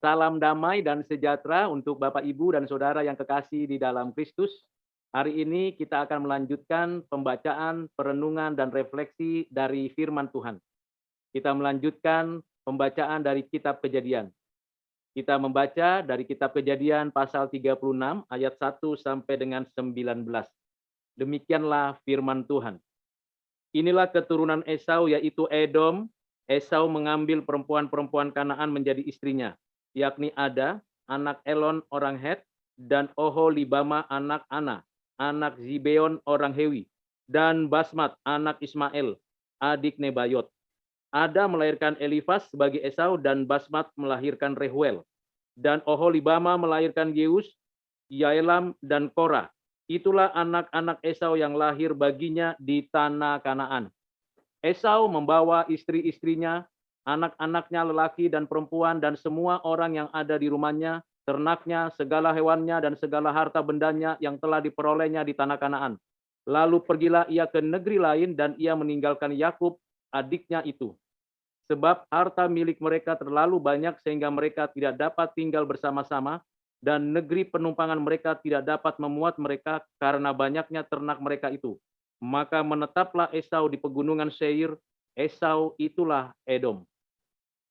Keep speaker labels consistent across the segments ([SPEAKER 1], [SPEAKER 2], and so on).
[SPEAKER 1] Salam damai dan sejahtera untuk Bapak, Ibu, dan Saudara yang kekasih di dalam Kristus. Hari ini kita akan melanjutkan pembacaan, perenungan, dan refleksi dari firman Tuhan. Kita melanjutkan pembacaan dari kitab Kejadian. Kita membaca dari kitab Kejadian pasal 36 ayat 1 sampai dengan 19. Demikianlah firman Tuhan. Inilah keturunan Esau, yaitu Edom. Esau mengambil perempuan-perempuan Kanaan menjadi istrinya, yakni Ada, anak Elon orang Het, dan Oholibama anak Ana, anak Zibeon orang Hewi, dan Basmat anak Ismail, adik Nebayot. Ada melahirkan Elifas sebagai Esau, dan Basmat melahirkan Rehuel. Dan Oholibama melahirkan Yeus, Yaelam, dan Korah. Itulah anak-anak Esau yang lahir baginya di tanah Kanaan. Esau membawa istri-istrinya, anak-anaknya lelaki dan perempuan, dan semua orang yang ada di rumahnya, ternaknya, segala hewannya, dan segala harta bendanya yang telah diperolehnya di tanah Kanaan. Lalu pergilah ia ke negeri lain, dan ia meninggalkan Yakub, adiknya itu. Sebab harta milik mereka terlalu banyak sehingga mereka tidak dapat tinggal bersama-sama, dan negeri penumpangan mereka tidak dapat memuat mereka karena banyaknya ternak mereka itu. Maka menetaplah Esau di pegunungan Seir. Esau itulah Edom.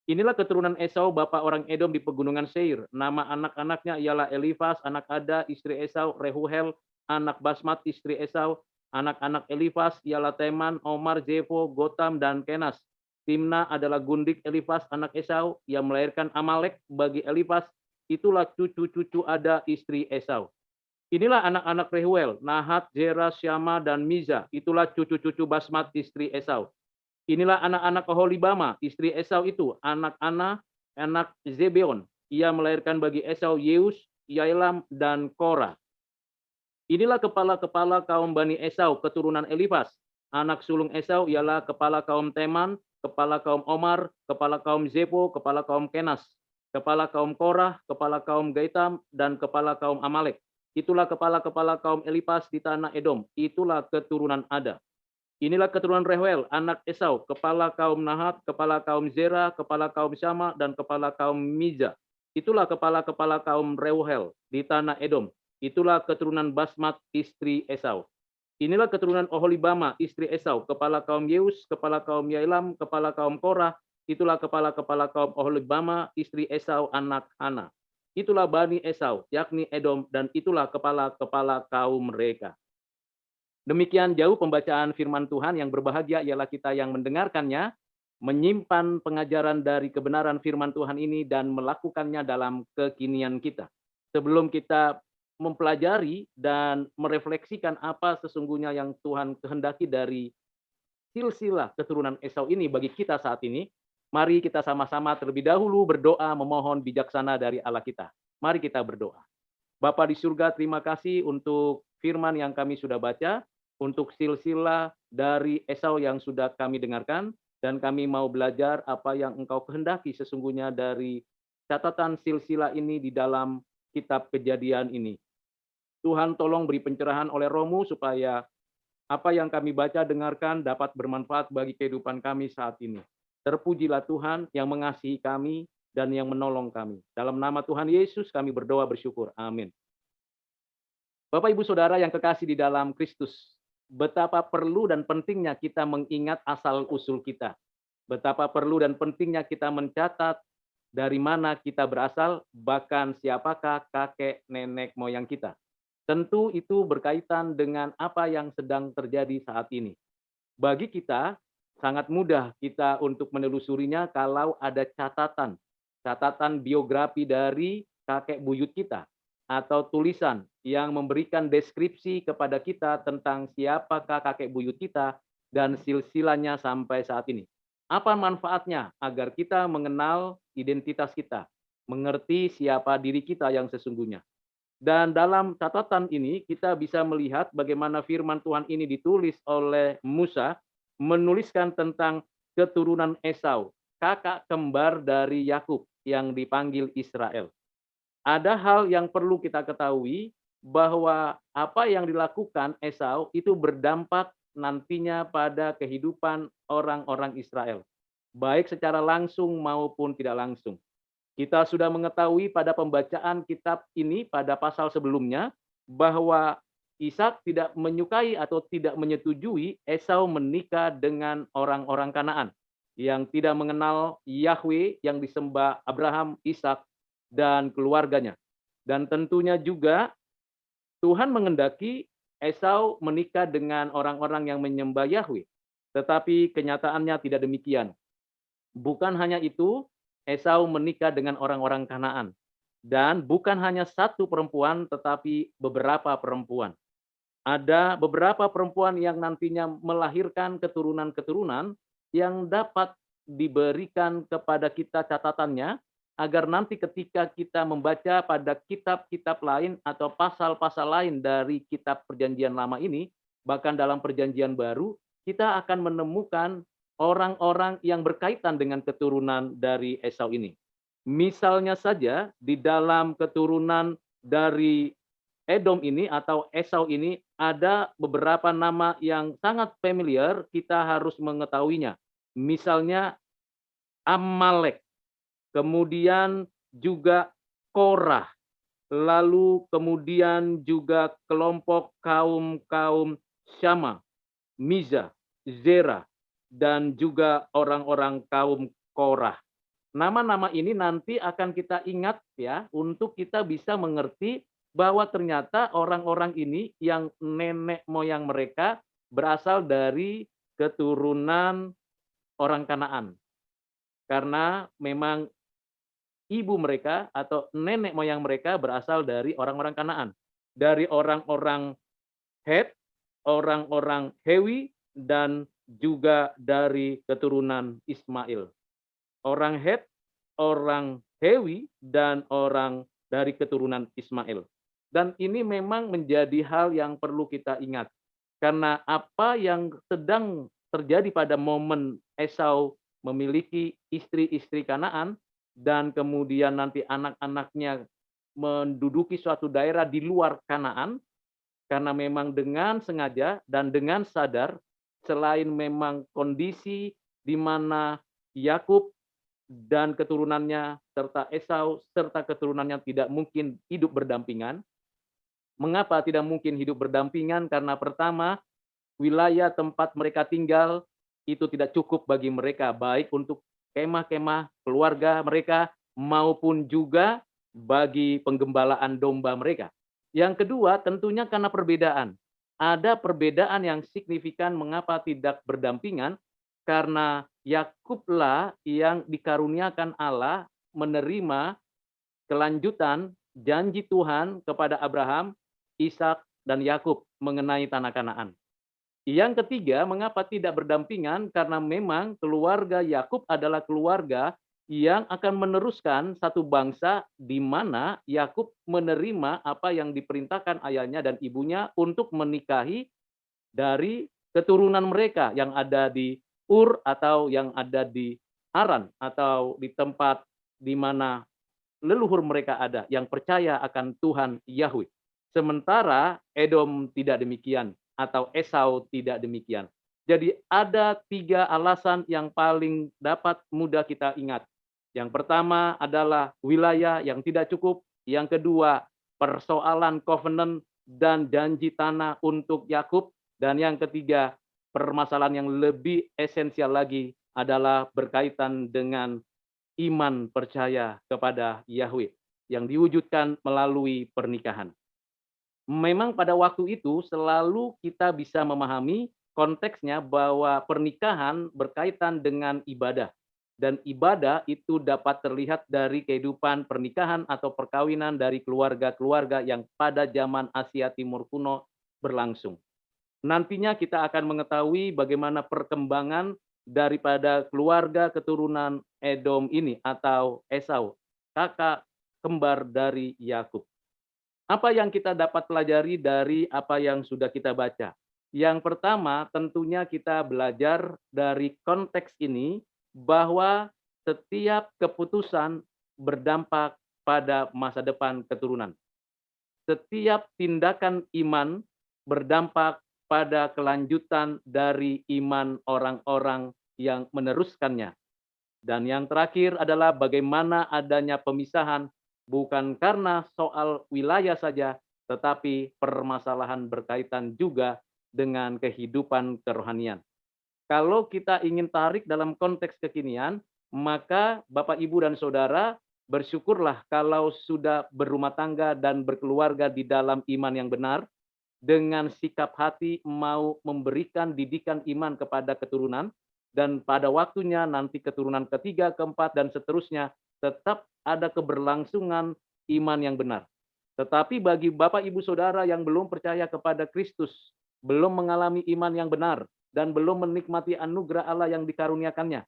[SPEAKER 1] Inilah keturunan Esau, bapak orang Edom di pegunungan Seir. Nama anak-anaknya ialah Elifas, anak Ada, istri Esau, Rehuel, anak Basmat, istri Esau. Anak-anak Elifas ialah Teman, Omar, Zefo, Gotam, dan Kenas. Timna adalah gundik Elifas, anak Esau, yang melahirkan Amalek bagi Elifas. Itulah cucu-cucu Ada, istri Esau. Inilah anak-anak Rehuel, Nahat, Zera, Syama, dan Miza. Itulah cucu-cucu Basmat, istri Esau. Inilah anak-anak Oholibama, istri Esau itu, anak Ana, anak Zebeon. Ia melahirkan bagi Esau Yeus, Yaelam, dan Korah. Inilah kepala-kepala kaum Bani Esau, keturunan Elifas. Anak sulung Esau ialah kepala kaum Teman, kepala kaum Omar, kepala kaum Zefo, kepala kaum Kenas, kepala kaum Korah, kepala kaum Gaitam, dan kepala kaum Amalek. Itulah kepala-kepala kaum Elifas di tanah Edom. Itulah keturunan Ada. Inilah keturunan Rehuel, anak Esau, kepala kaum Nahat, kepala kaum Zera, kepala kaum Syama, dan kepala kaum Miza. Itulah kepala-kepala kaum Reuel di tanah Edom. Itulah keturunan Basmat, istri Esau. Inilah keturunan Oholibama, istri Esau, kepala kaum Yeus, kepala kaum Yaelam, kepala kaum Korah. Itulah kepala-kepala kaum Oholibama, istri Esau, anak Ana. Itulah Bani Esau, yakni Edom, dan itulah kepala-kepala kaum mereka. Demikian jauh pembacaan firman Tuhan. Yang berbahagia ialah kita yang mendengarkannya, menyimpan pengajaran dari kebenaran firman Tuhan ini, dan melakukannya dalam kekinian kita. Sebelum kita mempelajari dan merefleksikan apa sesungguhnya yang Tuhan kehendaki dari silsilah keturunan Esau ini bagi kita saat ini, mari kita sama-sama terlebih dahulu berdoa memohon bijaksana dari Allah kita. Mari kita berdoa. Bapa di surga, terima kasih untuk firman yang kami sudah baca, untuk silsilah dari Esau yang sudah kami dengarkan, dan kami mau belajar apa yang Engkau kehendaki sesungguhnya dari catatan silsilah ini di dalam kitab Kejadian ini. Tuhan tolong beri pencerahan oleh Roh-Mu supaya apa yang kami baca dengarkan dapat bermanfaat bagi kehidupan kami saat ini. Terpujilah Tuhan yang mengasihi kami dan yang menolong kami. Dalam nama Tuhan Yesus kami berdoa bersyukur. Amin. Bapak, Ibu, Saudara yang kekasih di dalam Kristus, betapa perlu dan pentingnya kita mengingat asal-usul kita. Betapa perlu dan pentingnya kita mencatat dari mana kita berasal, bahkan siapakah kakek nenek moyang kita. Tentu itu berkaitan dengan apa yang sedang terjadi saat ini. Bagi kita, sangat mudah kita untuk menelusurinya kalau ada catatan biografi dari kakek buyut kita, atau tulisan yang memberikan deskripsi kepada kita tentang siapakah kakek buyut kita dan silsilahnya sampai saat ini. Apa manfaatnya agar kita mengenal identitas kita, mengerti siapa diri kita yang sesungguhnya. Dan dalam catatan ini kita bisa melihat bagaimana firman Tuhan ini ditulis oleh Musa, menuliskan tentang keturunan Esau, kakak kembar dari Yakub yang dipanggil Israel. Ada hal yang perlu kita ketahui, bahwa apa yang dilakukan Esau itu berdampak nantinya pada kehidupan orang-orang Israel, baik secara langsung maupun tidak langsung. Kita sudah mengetahui pada pembacaan kitab ini pada pasal sebelumnya bahwa Ishak tidak menyukai atau tidak menyetujui Esau menikah dengan orang-orang Kanaan yang tidak mengenal Yahweh yang disembah Abraham, Ishak, dan keluarganya. Dan tentunya juga Tuhan mengendaki Esau menikah dengan orang-orang yang menyembah Yahweh. Tetapi kenyataannya tidak demikian. Bukan hanya itu, Esau menikah dengan orang-orang Kanaan. Dan bukan hanya satu perempuan, tetapi beberapa perempuan. Ada beberapa perempuan yang nantinya melahirkan keturunan-keturunan yang dapat diberikan kepada kita catatannya, agar nanti ketika kita membaca pada kitab-kitab lain atau pasal-pasal lain dari kitab Perjanjian Lama ini, bahkan dalam Perjanjian Baru, kita akan menemukan orang-orang yang berkaitan dengan keturunan dari Esau ini. Misalnya saja di dalam keturunan dari Edom ini atau Esau ini ada beberapa nama yang sangat familiar, kita harus mengetahuinya. Misalnya Amalek, kemudian juga Korah, lalu kemudian juga kelompok kaum-kaum Syama, Miza, Zera, dan juga orang-orang kaum Korah. Nama-nama ini nanti akan kita ingat ya, untuk kita bisa mengerti bahwa ternyata orang-orang ini yang nenek moyang mereka berasal dari keturunan orang Kanaan. Karena memang ibu mereka atau nenek moyang mereka berasal dari orang-orang Kanaan. Dari orang-orang Het, orang-orang Hewi, dan juga dari keturunan Ismail. Orang Het, orang Hewi, dan orang dari keturunan Ismail. Dan ini memang menjadi hal yang perlu kita ingat. Karena apa yang sedang terjadi pada momen Esau memiliki istri-istri Kanaan, dan kemudian nanti anak-anaknya menduduki suatu daerah di luar Kanaan, karena memang dengan sengaja dan dengan sadar, selain memang kondisi di mana Yakub dan keturunannya serta Esau serta keturunannya tidak mungkin hidup berdampingan. Mengapa tidak mungkin hidup berdampingan? Karena pertama, wilayah tempat mereka tinggal itu tidak cukup bagi mereka, baik untuk kemah-kemah keluarga mereka maupun juga bagi penggembalaan domba mereka. Yang kedua, tentunya karena perbedaan. Ada perbedaan yang signifikan mengapa tidak berdampingan, karena Yakublah yang dikaruniakan Allah menerima kelanjutan janji Tuhan kepada Abraham, Ishak, dan Yakub mengenai tanah Kanaan. Yang ketiga, mengapa tidak berdampingan? Karena memang keluarga Yakub adalah keluarga yang akan meneruskan satu bangsa di mana Yakub menerima apa yang diperintahkan ayahnya dan ibunya untuk menikahi dari keturunan mereka yang ada di Ur atau yang ada di Haran atau di tempat di mana leluhur mereka ada yang percaya akan Tuhan Yahweh. Sementara Edom tidak demikian atau Esau tidak demikian. Jadi ada 3 alasan yang paling dapat mudah kita ingat. Yang pertama adalah wilayah yang tidak cukup. Yang kedua, persoalan covenant dan janji tanah untuk Yakub. Dan yang ketiga, permasalahan yang lebih esensial lagi adalah berkaitan dengan iman percaya kepada Yahweh yang diwujudkan melalui pernikahan. Memang pada waktu itu selalu kita bisa memahami konteksnya bahwa pernikahan berkaitan dengan ibadah. Dan ibadah itu dapat terlihat dari kehidupan pernikahan atau perkawinan dari keluarga-keluarga yang pada zaman Asia Timur kuno berlangsung. Nantinya kita akan mengetahui bagaimana perkembangan daripada keluarga keturunan Edom ini atau Esau, kakak kembar dari Yakub. Apa yang kita dapat pelajari dari apa yang sudah kita baca? Yang pertama, tentunya kita belajar dari konteks ini bahwa setiap keputusan berdampak pada masa depan keturunan. Setiap tindakan iman berdampak pada kelanjutan dari iman orang-orang yang meneruskannya. Dan yang terakhir adalah bagaimana adanya pemisahan bukan karena soal wilayah saja, tetapi permasalahan berkaitan juga dengan kehidupan kerohanian. Kalau kita ingin tarik dalam konteks kekinian, maka Bapak, Ibu, dan Saudara bersyukurlah kalau sudah berumah tangga dan berkeluarga di dalam iman yang benar, dengan sikap hati mau memberikan didikan iman kepada keturunan, dan pada waktunya nanti keturunan ketiga, keempat, dan seterusnya tetap ada keberlangsungan iman yang benar. Tetapi bagi Bapak, Ibu, Saudara yang belum percaya kepada Kristus, belum mengalami iman yang benar, dan belum menikmati anugerah Allah yang dikaruniakannya,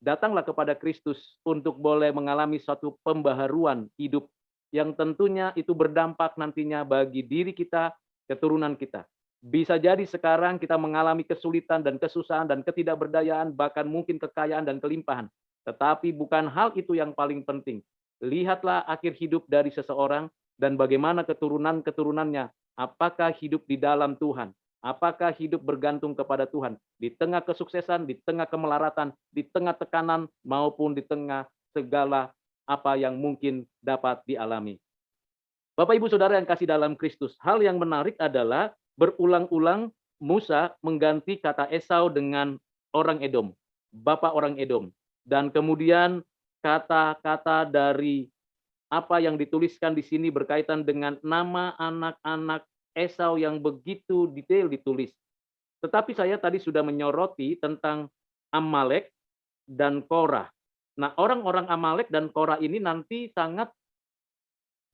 [SPEAKER 1] datanglah kepada Kristus untuk boleh mengalami suatu pembaharuan hidup yang tentunya itu berdampak nantinya bagi diri kita, keturunan kita. Bisa jadi sekarang kita mengalami kesulitan dan kesusahan dan ketidakberdayaan, bahkan mungkin kekayaan dan kelimpahan. Tetapi bukan hal itu yang paling penting. Lihatlah akhir hidup dari seseorang dan bagaimana keturunan-keturunannya. Apakah hidup di dalam Tuhan? Apakah hidup bergantung kepada Tuhan? Di tengah kesuksesan, di tengah kemelaratan, di tengah tekanan, maupun di tengah segala apa yang mungkin dapat dialami. Bapak, Ibu, Saudara yang kasih dalam Kristus, hal yang menarik adalah berulang-ulang Musa mengganti kata Esau dengan orang Edom, bapak orang Edom. Dan kemudian kata-kata dari apa yang dituliskan di sini berkaitan dengan nama anak-anak Esau yang begitu detail ditulis. Tetapi saya tadi sudah menyoroti tentang Amalek dan Korah. Nah, orang-orang Amalek dan Korah ini nanti sangat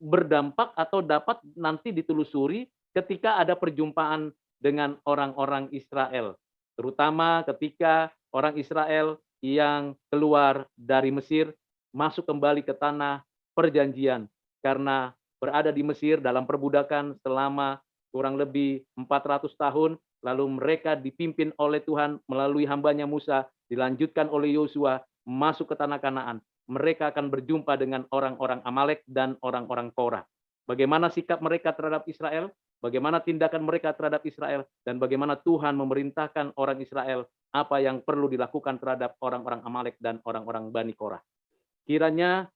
[SPEAKER 1] berdampak atau dapat nanti ditelusuri ketika ada perjumpaan dengan orang-orang Israel. Terutama ketika orang Israel yang keluar dari Mesir masuk kembali ke tanah perjanjian. Karena berada di Mesir dalam perbudakan selama kurang lebih 400 tahun, lalu mereka dipimpin oleh Tuhan melalui hambanya Musa, dilanjutkan oleh Yosua, masuk ke tanah Kanaan. Mereka akan berjumpa dengan orang-orang Amalek dan orang-orang Korah. Bagaimana sikap mereka terhadap Israel, bagaimana tindakan mereka terhadap Israel, dan bagaimana Tuhan memerintahkan orang Israel apa yang perlu dilakukan terhadap orang-orang Amalek dan orang-orang Bani Korah. Kiranya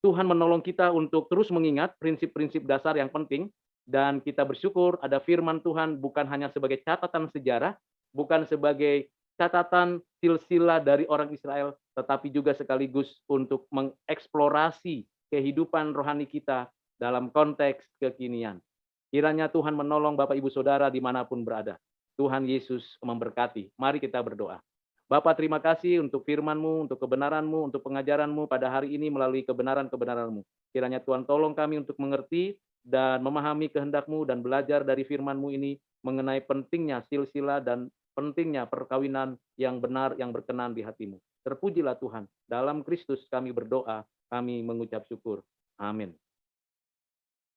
[SPEAKER 1] Tuhan menolong kita untuk terus mengingat prinsip-prinsip dasar yang penting, dan kita bersyukur ada firman Tuhan bukan hanya sebagai catatan sejarah, bukan sebagai catatan silsilah dari orang Israel, tetapi juga sekaligus untuk mengeksplorasi kehidupan rohani kita dalam konteks kekinian. Kiranya Tuhan menolong Bapak, Ibu, Saudara dimanapun berada. Tuhan Yesus memberkati. Mari kita berdoa. Bapak, terima kasih untuk firman-Mu, untuk kebenaran-Mu, untuk pengajaran-Mu pada hari ini melalui kebenaran-kebenaran-Mu. Kiranya Tuhan tolong kami untuk mengerti dan memahami kehendak-Mu dan belajar dari firman-Mu ini mengenai pentingnya silsilah dan pentingnya perkawinan yang benar, yang berkenan di hati-Mu. Terpujilah Tuhan. Dalam Kristus kami berdoa, kami mengucap syukur. Amin.